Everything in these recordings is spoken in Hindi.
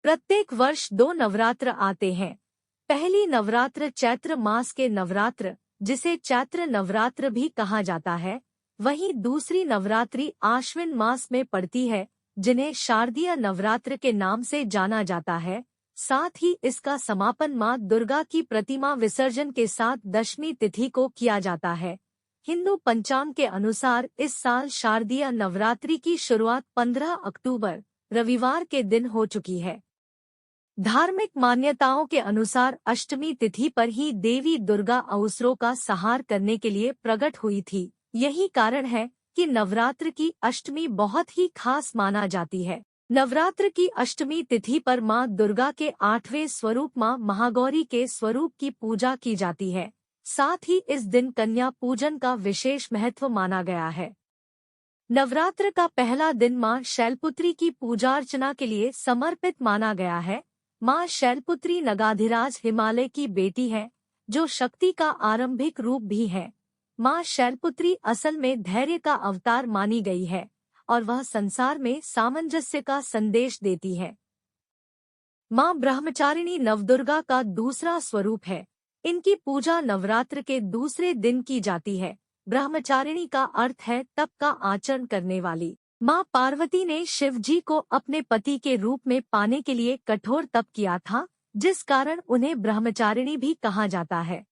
प्रत्येक वर्ष 2 नवरात्र आते हैं। पहली नवरात्र चैत्र मास के नवरात्र, जिसे चैत्र नवरात्र भी कहा जाता है, वहीं दूसरी नवरात्रि आश्विन मास में पड़ती है, जिन्हें शारदीय नवरात्र के नाम से जाना जाता है। साथ ही इसका समापन मां दुर्गा की प्रतिमा विसर्जन के साथ दशमी तिथि को किया जाता है। हिंदू पंचांग के अनुसार इस साल शारदीय नवरात्रि की शुरुआत 15 अक्टूबर रविवार के दिन हो चुकी है। धार्मिक मान्यताओं के अनुसार अष्टमी तिथि पर ही देवी दुर्गा असुरों का संहार करने के लिए प्रकट हुई थी। यही कारण है कि नवरात्र की अष्टमी बहुत ही खास माना जाती है। नवरात्र की अष्टमी तिथि पर मां दुर्गा के 8वें स्वरूप मां महागौरी के स्वरूप की पूजा की जाती है। साथ ही इस दिन कन्या पूजन का विशेष महत्व माना गया है। नवरात्र का पहला दिन मां शैलपुत्री की पूजा अर्चना के लिए समर्पित माना गया है। मां शैलपुत्री नगाधिराज हिमालय की बेटी है, जो शक्ति का आरंभिक रूप भी है। मां शैलपुत्री असल में धैर्य का अवतार मानी गई है और वह संसार में सामंजस्य का संदेश देती है। मां ब्रह्मचारिणी नवदुर्गा का दूसरा स्वरूप है। इनकी पूजा नवरात्र के दूसरे दिन की जाती है। ब्रह्मचारिणी का अर्थ है तप का आचरण करने वाली। मां पार्वती ने शिव जी को अपने पति के रूप में पाने के लिए कठोर तप किया था, जिस कारण उन्हें ब्रह्मचारिणी भी कहा जाता है।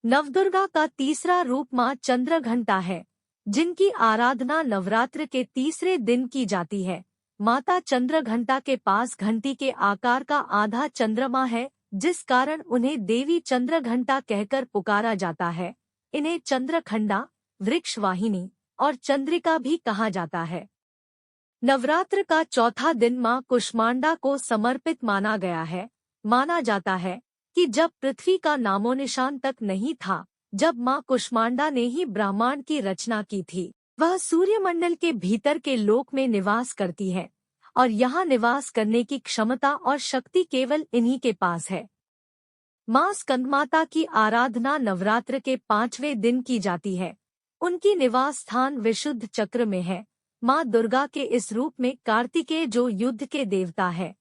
नवदुर्गा का तीसरा रूप मां चंद्रघंटा है, जिनकी आराधना नवरात्र के तीसरे दिन की जाती है। माता चंद्रघंटा के पास घंटी के आकार का आधा चंद्रमा है, जिस कारण उन्हें देवी चंद्रघंटा कहकर पुकारा जाता है। इन्हें चंद्रखंडा, वृक्षवाहिनी और चंद्रिका भी कहा जाता है। नवरात्र का चौथा दिन मां कुष्मांडा को समर्पित माना गया है। माना जाता है कि जब पृथ्वी का नामोनिशान तक नहीं था, जब मां कुष्मांडा ने ही ब्रह्मांड की रचना की थी। वह सूर्यमंडल के भीतर के लोक में निवास करती है और यहाँ निवास करने की क्षमता और शक्ति केवल इन्हीं के पास है। मां स्कंदमाता की आराधना नवरात्र के 5वें दिन की जाती है। उनकी निवास स्थान विशुद्ध चक्र में है। मां दुर्गा के इस रूप में कार्तिकेय, जो युद्ध के देवता है,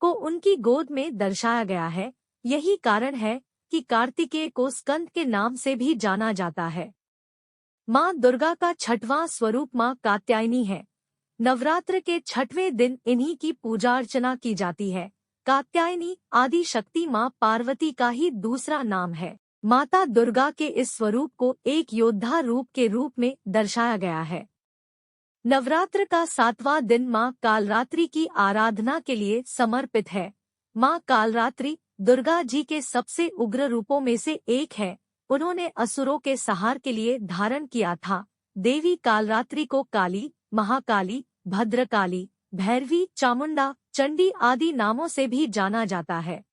को उनकी गोद में दर्शाया गया है। यही कारण है कि कार्तिकेय को स्कंद के नाम से भी जाना जाता है। मां दुर्गा का छठवां स्वरूप मां कात्यायनी है। नवरात्र के 6वें दिन इन्हीं की पूजा अर्चना की जाती है। कात्यायनी आदि शक्ति मां पार्वती का ही दूसरा नाम है। माता दुर्गा के इस स्वरूप को एक योद्धा रूप के रूप में दर्शाया गया है। नवरात्र का 7वां दिन मां कालरात्रि की आराधना के लिए समर्पित है। मां कालरात्रि दुर्गा जी के सबसे उग्र रूपों में से एक है। उन्होंने असुरों के संहार के लिए धारण किया था। देवी कालरात्रि को काली, महाकाली, भद्रकाली, भैरवी, चामुंडा, चंडी आदि नामों से भी जाना जाता है।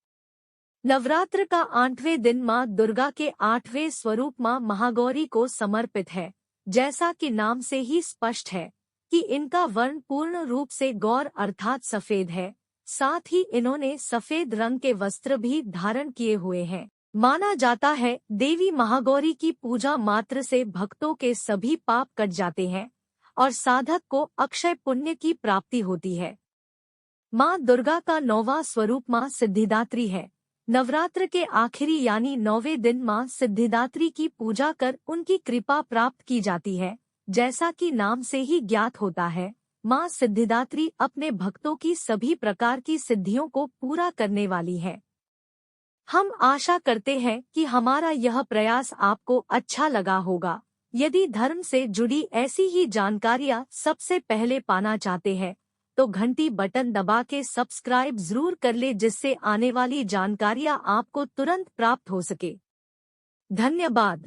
नवरात्र का 8वें दिन मां दुर्गा के 8वें स्वरूप मां महागौरी को समर्पित है। जैसा कि नाम से ही स्पष्ट है कि इनका वर्ण पूर्ण रूप से गौर अर्थात सफेद है। साथ ही इन्होंने सफेद रंग के वस्त्र भी धारण किए हुए हैं। माना जाता है देवी महागौरी की पूजा मात्र से भक्तों के सभी पाप कट जाते हैं और साधक को अक्षय पुण्य की प्राप्ति होती है। मां दुर्गा का 9वां स्वरूप मां सिद्धिदात्री है। नवरात्र के आखिरी यानी 9वें दिन मां सिद्धिदात्री की पूजा कर उनकी कृपा प्राप्त की जाती है। जैसा कि नाम से ही ज्ञात होता है, मां सिद्धिदात्री अपने भक्तों की सभी प्रकार की सिद्धियों को पूरा करने वाली है। हम आशा करते हैं कि हमारा यह प्रयास आपको अच्छा लगा होगा। यदि धर्म से जुड़ी ऐसी ही जानकारियां सबसे पहले पाना चाहते हैं तो घंटी बटन दबा के सब्सक्राइब जरूर कर ले, जिससे आने वाली जानकारियां आपको तुरंत प्राप्त हो सके। धन्यवाद।